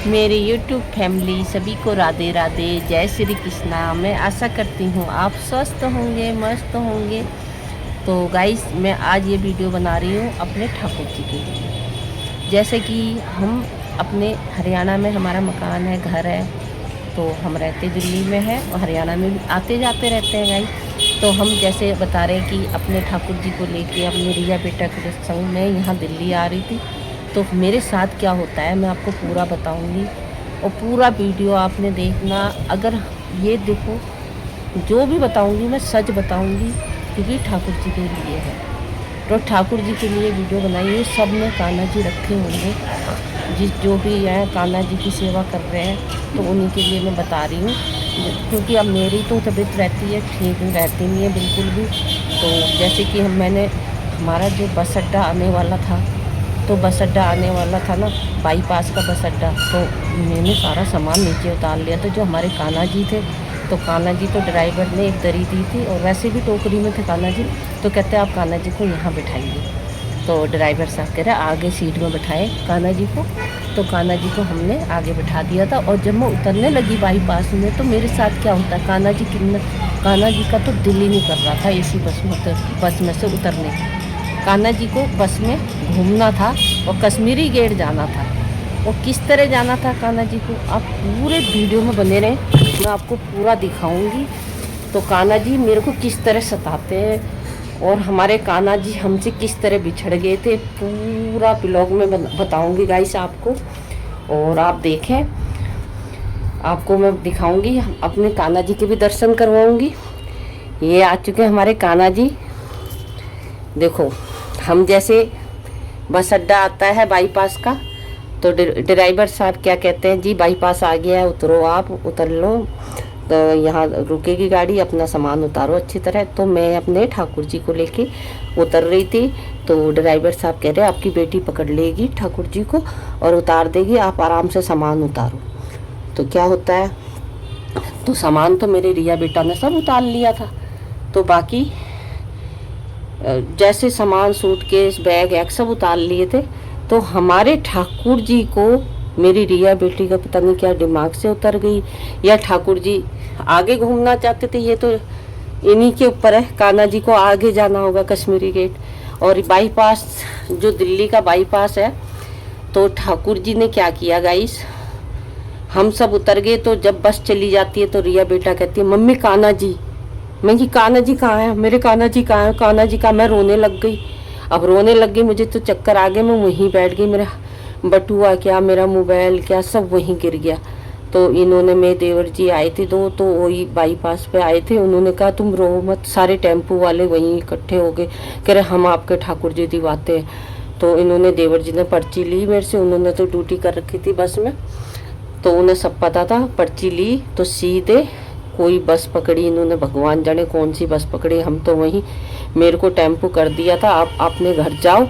मेरी YouTube family सभी को राधे राधे, जय श्री कृष्णा। मैं आशा करती हूँ आप स्वस्थ होंगे, मस्त होंगे। तो गाइस, मैं आज ये वीडियो बना रही हूँ अपने ठाकुर जी के लिए। जैसे कि हम अपने हरियाणा में हमारा मकान है, घर है, तो हम रहते दिल्ली में हैं और हरियाणा में भी आते जाते रहते हैं गाइस। तो हम जैसे बता रहे हैं कि अपने ठाकुर जी को लेके अपने रिया बेटा के संग में यहाँ दिल्ली आ रही थी। तो मेरे साथ क्या होता है मैं आपको पूरा बताऊंगी और पूरा वीडियो आपने देखना। अगर ये देखो, जो भी बताऊंगी मैं सच बताऊंगी, क्योंकि ठाकुर जी के लिए है। तो ठाकुर जी के लिए वीडियो बनाई है। सब ने कान्हा जी रखे होंगे, जो भी हैं कान्हा जी की सेवा कर रहे हैं, तो उन्हीं के लिए मैं बता रही हूँ। क्योंकि अब मेरी तो तबीयत रहती है, ठीक रहती नहीं है बिल्कुल भी। तो जैसे कि हमारा जो बस अड्डा आने वाला था, तो बस अड्डा आने वाला था ना, बाईपास का बस अड्डा, तो मैंने सारा सामान नीचे उतार लिया। तो जो हमारे कान्हा जी थे, तो कान्हा जी तो ड्राइवर ने एक दरी दी थी और वैसे भी टोकरी में थे कान्हा जी। तो कहते आप कान्हा जी को यहाँ बिठाइए। तो ड्राइवर साहब कह रहे आगे सीट में बिठाए कान्हा जी को। तो कान्हा जी को हमने आगे बिठा दिया था। और जब मैं उतरने लगी बाईपास में, तो मेरे साथ क्या होता है, कान्हा जी का तो दिल ही नहीं कर रहा था इसी बस में से उतरने की। कान्हा जी को बस में घूमना था और कश्मीरी गेट जाना था। और किस तरह जाना था कान्हा जी को, आप पूरे वीडियो में बने रहें, मैं आपको पूरा दिखाऊंगी। तो कान्हा जी मेरे को किस तरह सताते हैं और हमारे कान्हा जी हमसे किस तरह बिछड़ गए थे, पूरा ब्लॉग में बताऊंगी गाइस आपको। और आप देखें, आपको मैं दिखाऊंगी, अपने कान्हा जी के भी दर्शन करवाऊंगी। ये आ चुके हैं हमारे कान्हा जी। देखो, हम जैसे बस अड्डा आता है बाईपास का, तो ड्राइवर साहब क्या कहते हैं, जी बाईपास आ गया है, उतरो, आप उतर लो, तो यहाँ रुकेगी गाड़ी, अपना सामान उतारो अच्छी तरह। तो मैं अपने ठाकुर जी को लेके उतर रही थी। तो ड्राइवर साहब कह रहे हैं आपकी बेटी पकड़ लेगी ठाकुर जी को और उतार देगी, आप आराम से सामान उतारो। तो क्या होता है, तो सामान तो मेरे रिया बेटा ने सब उतार लिया था। तो बाकी जैसे सामान, सूटकेस, बैग एक सब उतार लिए थे। तो हमारे ठाकुर जी को मेरी रिया बेटी का पता नहीं क्या दिमाग से उतर गई, या ठाकुर जी आगे घूमना चाहते थे। ये तो इन्हीं के ऊपर है, कान्हा जी को आगे जाना होगा कश्मीरी गेट। और बाईपास जो दिल्ली का बाईपास है, तो ठाकुर जी ने क्या किया गाइस, हम सब उतर गए। तो जब बस चली जाती है तो रिया बेटा कहती है मम्मी कान्हा जी। मैं कि कान्हा जी कहाँ है, मेरे कान्हा जी कहाँ है, कान्हा जी का। मैं रोने लग गई। अब रोने लग गई, मुझे तो चक्कर आ गए, मैं वहीं बैठ गई। मेरा बटुआ क्या, मेरा मोबाइल क्या, सब वहीं गिर गया। तो इन्होंने, मेरे देवर जी आए थे दो, तो वही बाईपास पे आए थे। उन्होंने कहा तुम रो मत, सारे टेम्पू वाले वहीं इकट्ठे हो गए, कह रहे हम आपके ठाकुर जी दिवाते हैं। तो इन्होंने, देवर जी ने पर्ची ली मेरे से, उन्होंने तो ड्यूटी कर रखी थी बस में, तो उन्हें सब पता था। पर्ची ली तो सीधे कोई बस पकड़ी इन्होंने, भगवान जाने कौन सी बस पकड़ी। हम तो वहीं, मेरे को टेम्पू कर दिया था, आप अपने घर जाओ,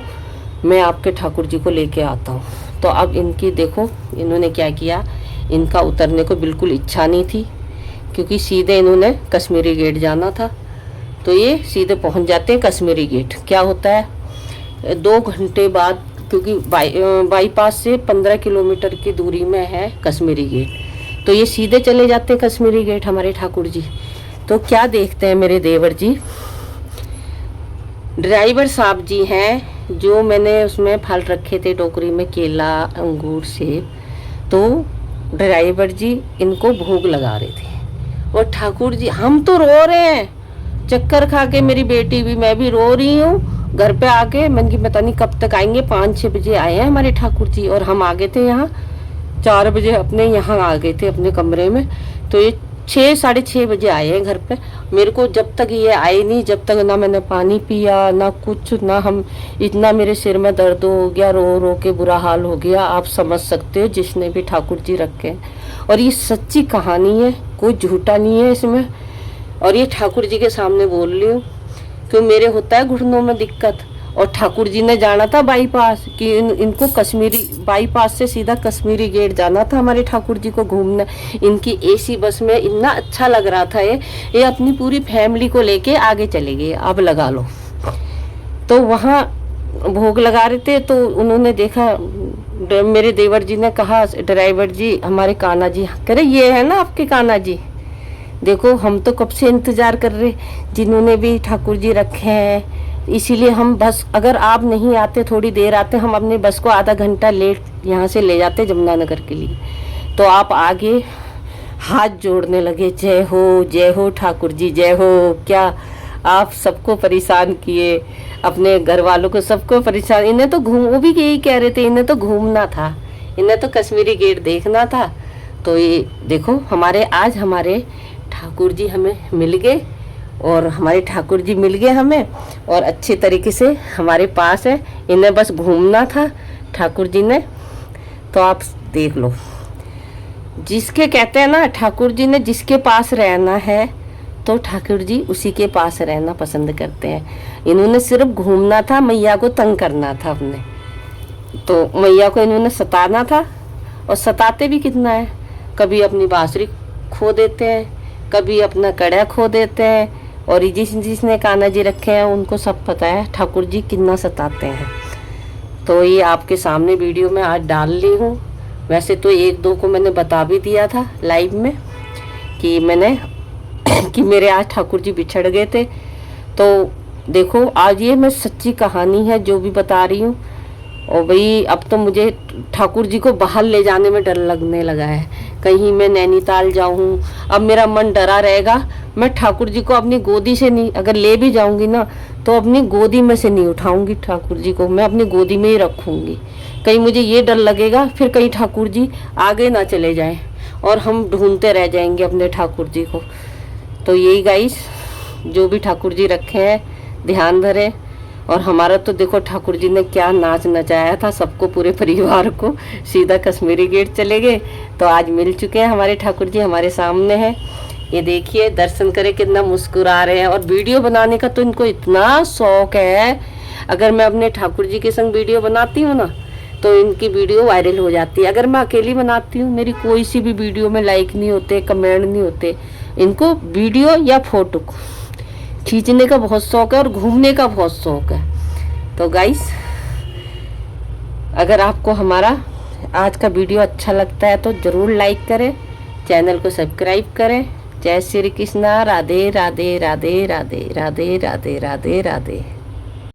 मैं आपके ठाकुर जी को लेके आता हूँ। तो अब इनकी देखो, इन्होंने क्या किया, इनका उतरने को बिल्कुल इच्छा नहीं थी, क्योंकि सीधे इन्होंने कश्मीरी गेट जाना था। तो ये सीधे पहुँच जाते हैं कश्मीरी गेट। क्या होता है, 2 घंटे बाद, क्योंकि बाईपास से 15 किलोमीटर की दूरी में है कश्मीरी गेट, तो ये सीधे चले जाते हैं कश्मीरी गेट हमारे ठाकुर जी। तो क्या देखते हैं मेरे देवर जी, ड्राइवर साहब जी हैं, जो मैंने उसमें फल रखे थे टोकरी में, केला, अंगूर, सेब, तो ड्राइवर जी इनको भोग लगा रहे थे। और ठाकुर जी, हम तो रो रहे हैं, चक्कर खा के, मेरी बेटी भी, मैं भी रो रही हूँ। घर पे आके मन की पता नहीं कब तक आएंगे, 5-6 बजे आए हैं हमारे ठाकुर जी, और हम आ गए थे यहाँ 4 बजे, अपने यहाँ आ गए थे अपने कमरे में। तो ये 6-6:30 बजे आए हैं घर पे। मेरे को जब तक ये आए नहीं, जब तक ना मैंने पानी पिया ना कुछ, ना हम, इतना मेरे सिर में दर्द हो गया, रो रो के बुरा हाल हो गया। आप समझ सकते हो जिसने भी ठाकुर जी रखे हैं। और ये सच्ची कहानी है, कोई झूठा नहीं है इसमें। और ये ठाकुर जी के सामने बोल रही हूँ, क्यों मेरे होता है घुटनों में दिक्कत। और ठाकुर जी ने जाना था बाईपास, कि इनको कश्मीरी बाईपास से सीधा कश्मीरी गेट जाना था हमारे ठाकुर जी को घूमना। इनकी एसी बस में इतना अच्छा लग रहा था, ये अपनी पूरी फैमिली को लेके आगे चले गए। अब लगा लो, तो वहाँ भोग लगा रहे थे, तो उन्होंने देखा मेरे देवर जी ने कहा, ड्राइवर जी हमारे कान्हा जी, कह रहे ये है ना आपके कान्हा जी, देखो हम तो कब से इंतजार कर रहे, जिन्होंने भी ठाकुर जी रखे हैं, इसीलिए हम बस, अगर आप नहीं आते, थोड़ी देर आते, हम अपने बस को आधा घंटा लेट यहाँ से ले जाते जमुनानगर के लिए। तो आप आगे हाथ जोड़ने लगे, जय हो ठाकुर जी, जय हो। क्या आप सबको परेशान किए, अपने घर वालों को सबको परेशान। इन्हें तो घूम, वो भी यही कह रहे थे, इन्हें तो घूमना था, इन्हें तो कश्मीरी गेट देखना था। तो ये देखो हमारे आज हमारे ठाकुर जी हमें मिल गए, और हमारे ठाकुर जी मिल गए हमें, और अच्छे तरीके से हमारे पास है। इन्हें बस घूमना था ठाकुर जी ने। तो आप देख लो, जिसके कहते हैं ना, ठाकुर जी ने जिसके पास रहना है तो ठाकुर जी उसी के पास रहना पसंद करते हैं। इन्होंने सिर्फ घूमना था, मैया को तंग करना था अपने, तो मैया को इन्होंने सताना था। और सताते भी कितना है, कभी अपनी बांसुरी खो देते हैं, कभी अपना कड़ा खो देते हैं। और जिसने कान्हा जी रखे हैं उनको सब पता है ठाकुर जी कितना सताते हैं। तो ये आपके सामने वीडियो में आज डाल ली हूँ। वैसे तो एक दो को मैंने बता भी दिया था लाइव में कि मैंने कि मेरे आज ठाकुर जी बिछड़ गए थे। तो देखो आज ये मैं सच्ची कहानी है जो भी बता रही हूँ। और भाई अब तो मुझे ठाकुर जी को बाहर ले जाने में डर लगने लगा है, कहीं मैं नैनीताल जाऊँ, अब मेरा मन डरा रहेगा। मैं ठाकुर जी को अपनी गोदी से नहीं, अगर ले भी जाऊंगी ना तो अपनी गोदी में से नहीं उठाऊंगी ठाकुर जी को, मैं अपनी गोदी में ही रखूंगी। कहीं मुझे ये डर लगेगा फिर कहीं ठाकुर जी आगे ना चले जाएं और हम ढूंढते रह जाएंगे अपने ठाकुर जी को। तो यही गाइस, जो भी ठाकुर जी रखे हैं ध्यान धरे। और हमारा तो देखो ठाकुर जी ने क्या नाच नचाया था सबको, पूरे परिवार को, सीधा कश्मीरी गेट चले गए। तो आज मिल चुके हैं हमारे ठाकुर जी, हमारे सामने हैं। ये देखिए, दर्शन करे कितना मुस्कुरा रहे हैं। और वीडियो बनाने का तो इनको इतना शौक है, अगर मैं अपने ठाकुर जी के संग वीडियो बनाती हूँ ना तो इनकी वीडियो वायरल हो जाती है। अगर मैं अकेली बनाती हूँ, मेरी कोई सी भी वीडियो में लाइक नहीं होते, कमेंट नहीं होते। इनको वीडियो या फोटो खींचने का बहुत शौक है और घूमने का बहुत शौक है। तो गाइस, अगर आपको हमारा आज का वीडियो अच्छा लगता है तो ज़रूर लाइक करें, चैनल को सब्सक्राइब करें। जय श्री कृष्णा। राधे राधे राधे राधे राधे राधे राधे राधे।